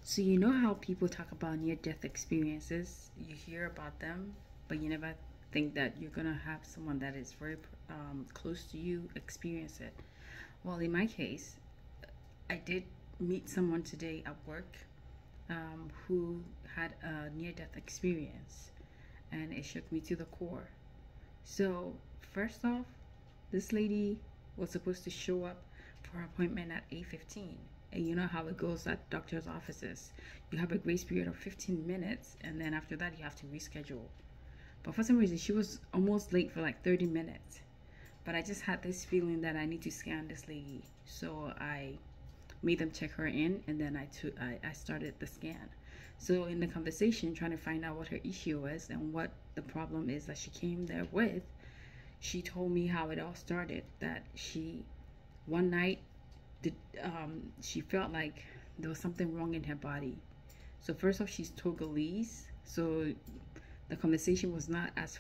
So you know how people talk about near-death experiences? You hear about them, but you never think that you're gonna have someone that is very close to you experience it. Well, in my case, I did meet someone today at work who had a near-death experience, and it shook me to the core. So first off, this lady was supposed to show up for her appointment at 8:15. And you know how it goes at doctor's offices. You have a grace period of 15 minutes, and then after that you have to reschedule. But for some reason she was almost late for like 30 minutes. But I just had this feeling that I need to scan this lady. So I made them check her in, and then I started the scan. So in the conversation, trying to find out what her issue was and what the problem is that she came there with, she told me how it all started. That she one night did she felt like there was something wrong in her body. So first off, she's Togolese, so the conversation was not as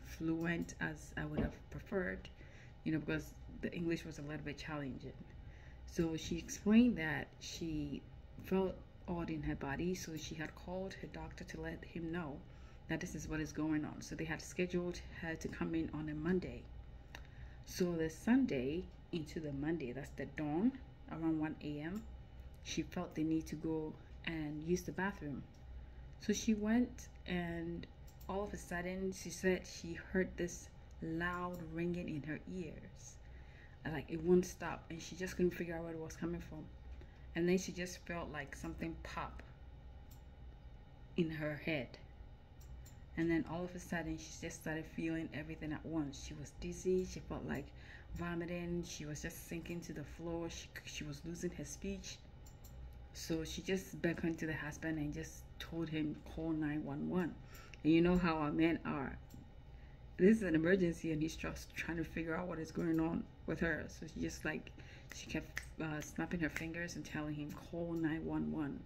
fluent as I would have preferred, because the English was a little bit challenging. So she explained that she felt odd in her body, so she had called her doctor to let him know that this is what is going on. So they had scheduled her to come in on a Monday. So the Sunday into the Monday, that's the dawn, around 1 a.m., she felt the need to go and use the bathroom. So she went, and all of a sudden she said she heard this loud ringing in her ears. Like it wouldn't stop, and she just couldn't figure out where it was coming from. And then she just felt like something pop in her head. And then all of a sudden she just started feeling everything at once. She was dizzy, she felt like vomiting, she was just sinking to the floor, she was losing her speech. So she just beckoned to the husband and just told him, call 911. And you know how our men are. This is an emergency, and he's just trying to figure out what is going on with her. So she kept snapping her fingers and telling him, call 911.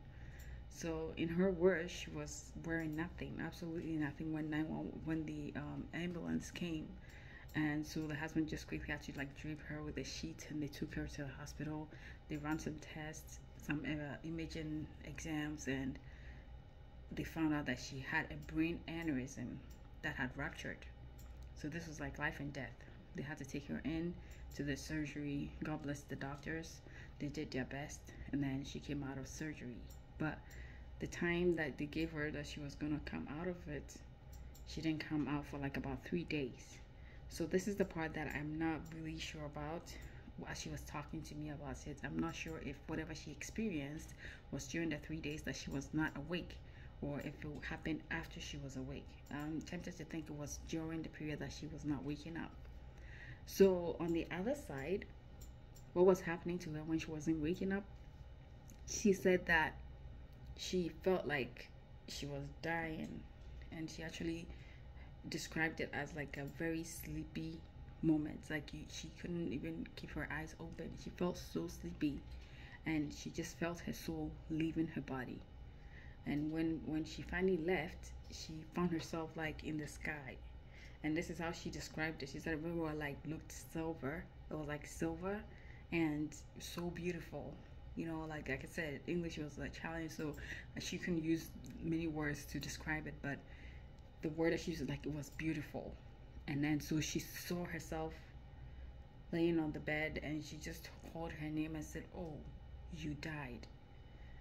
So in her words, she was wearing nothing, absolutely nothing, when the ambulance came. And so the husband just quickly had to like drape her with a sheet, and they took her to the hospital. They ran some tests, some imaging exams, and they found out that she had a brain aneurysm that had ruptured. So this was like life and death. They had to take her in to the surgery. God bless the doctors. They did their best, and then she came out of surgery. But the time that they gave her that she was gonna come out of it, she didn't come out for like about 3 days. So this is the part that I'm not really sure about. As she was talking to me about it, I'm not sure if whatever she experienced was during the 3 days that she was not awake, or if it happened after she was awake. I'm tempted to think it was during the period that she was not waking up. So on the other side, what was happening to her when she wasn't waking up, she said that she felt like she was dying, and she actually described it as like a very sleepy moment. Like she couldn't even keep her eyes open. She felt so sleepy, and she just felt her soul leaving her body. And when she finally left, she found herself like in the sky. And this is how she described it. She said everywhere like looked silver. It was like silver and so beautiful. Like I said, English was a challenge, so she couldn't use many words to describe it, but the word that she used, like, it was beautiful. And then so she saw herself laying on the bed, and she just called her name and said, oh, you died.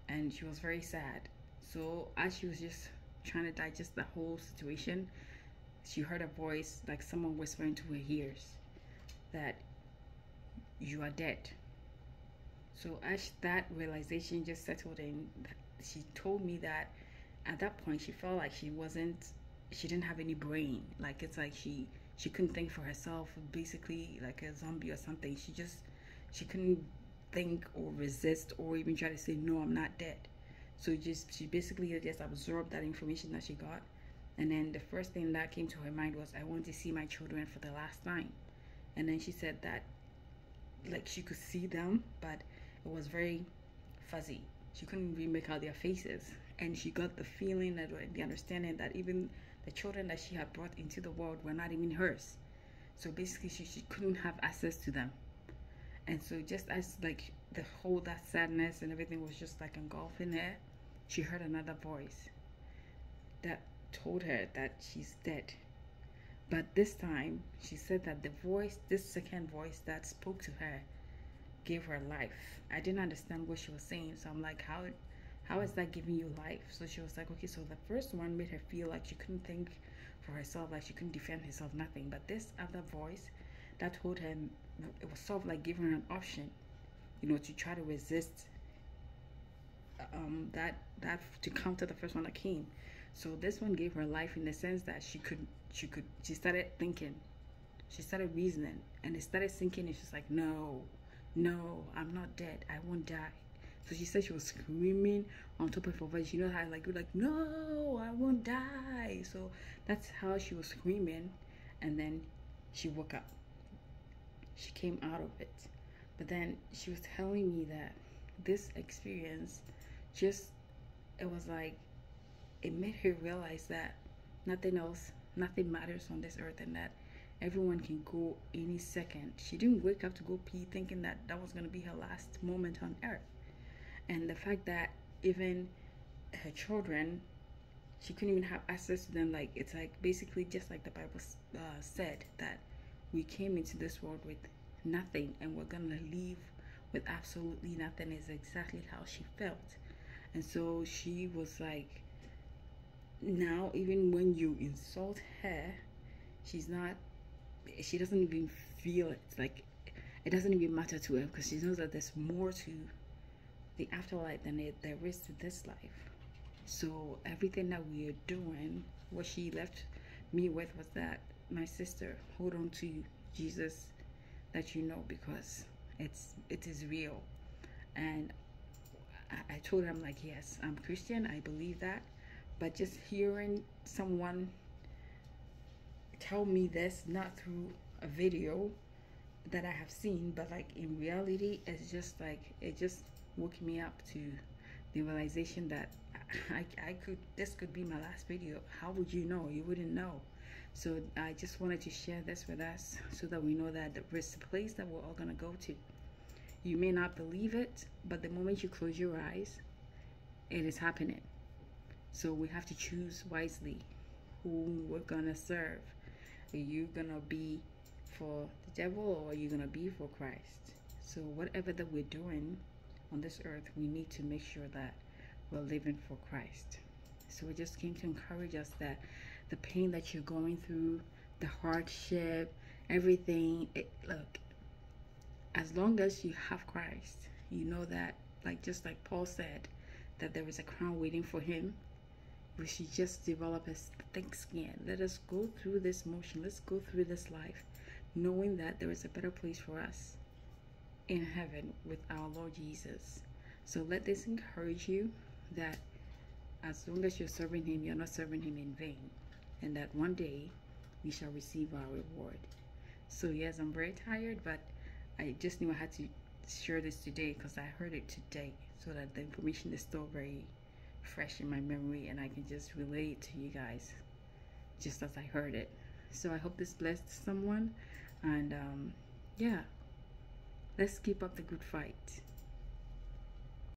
And she was very sad. So as she was just trying to digest the whole situation, she heard a voice, like someone whispering to her ears, that you are dead. So as that realization just settled in, she told me that at that point she felt like she didn't have any brain. Like it's like she couldn't think for herself, basically like a zombie or something. She couldn't think or resist or even try to say, no, I'm not dead. So she basically just absorbed that information that she got. And then the first thing that came to her mind was, I want to see my children for the last time. And then she said that like she could see them, but it was very fuzzy. She couldn't really make out their faces. And she got the feeling, that the understanding that even the children that she had brought into the world were not even hers. So basically she couldn't have access to them. And so just as like the whole that sadness and everything was just like engulfing her, she heard another voice that told her that she's dead. But this time, she said that the voice, this second voice that spoke to her, gave her life. I didn't understand what she was saying, so I'm like, how is that giving you life? So she was like, okay, so the first one made her feel like she couldn't think for herself, like she couldn't defend herself, nothing. But this other voice that told her, it was sort of like giving her an option, to try to resist that to counter the first one that came. So this one gave her life in the sense that she started thinking, she started reasoning, and it started sinking in. She's like, no, I'm not dead, I won't die. So she said she was screaming on top of her voice. You know how you're like, no, I won't die. So that's how she was screaming. And then she woke up, she came out of it. But then she was telling me that this experience it was like, it made her realize that nothing matters on this earth, and that everyone can go any second. She didn't wake up to go pee thinking that that was going to be her last moment on earth. And the fact that even her children, she couldn't even have access to them. Like, it's like basically just like the Bible said, that we came into this world with nothing and we're going to leave with absolutely nothing, is exactly how she felt. And so she was like, now even when you insult her, she doesn't even feel it. It's like it doesn't even matter to her, because she knows that there's more to the afterlife than there is to this life. So everything that we are doing, what she left me with was that, my sister, hold on to Jesus that because it is real. And I told her, I'm like, yes, I'm Christian, I believe that. But just hearing someone tell me this, not through a video that I have seen, but like in reality, it's just like, it just woke me up to the realization that this could be my last video. How would you know? You wouldn't know. So I just wanted to share this with us so that we know that there's a place that we're all gonna go to. You may not believe it, but the moment you close your eyes, it is happening. So we have to choose wisely who we're gonna serve. Are you gonna be for the devil, or are you gonna be for Christ? So whatever that we're doing on this earth, we need to make sure that we're living for Christ. So we just came to encourage us that the pain that you're going through, the hardship, everything, look, as long as you have Christ, you know that, just like Paul said, that there is a crown waiting for him. We should just develop a thick skin. Let us go through this motion. Let's go through this life, knowing that there is a better place for us in heaven with our Lord Jesus. So let this encourage you that as long as you're serving him, you're not serving him in vain, and that one day we shall receive our reward. So yes, I'm very tired, but I just knew I had to share this today because I heard it today, so that the information is still very fresh in my memory and I can just relay it to you guys just as I heard it. So I hope this blessed someone, and yeah, let's keep up the good fight.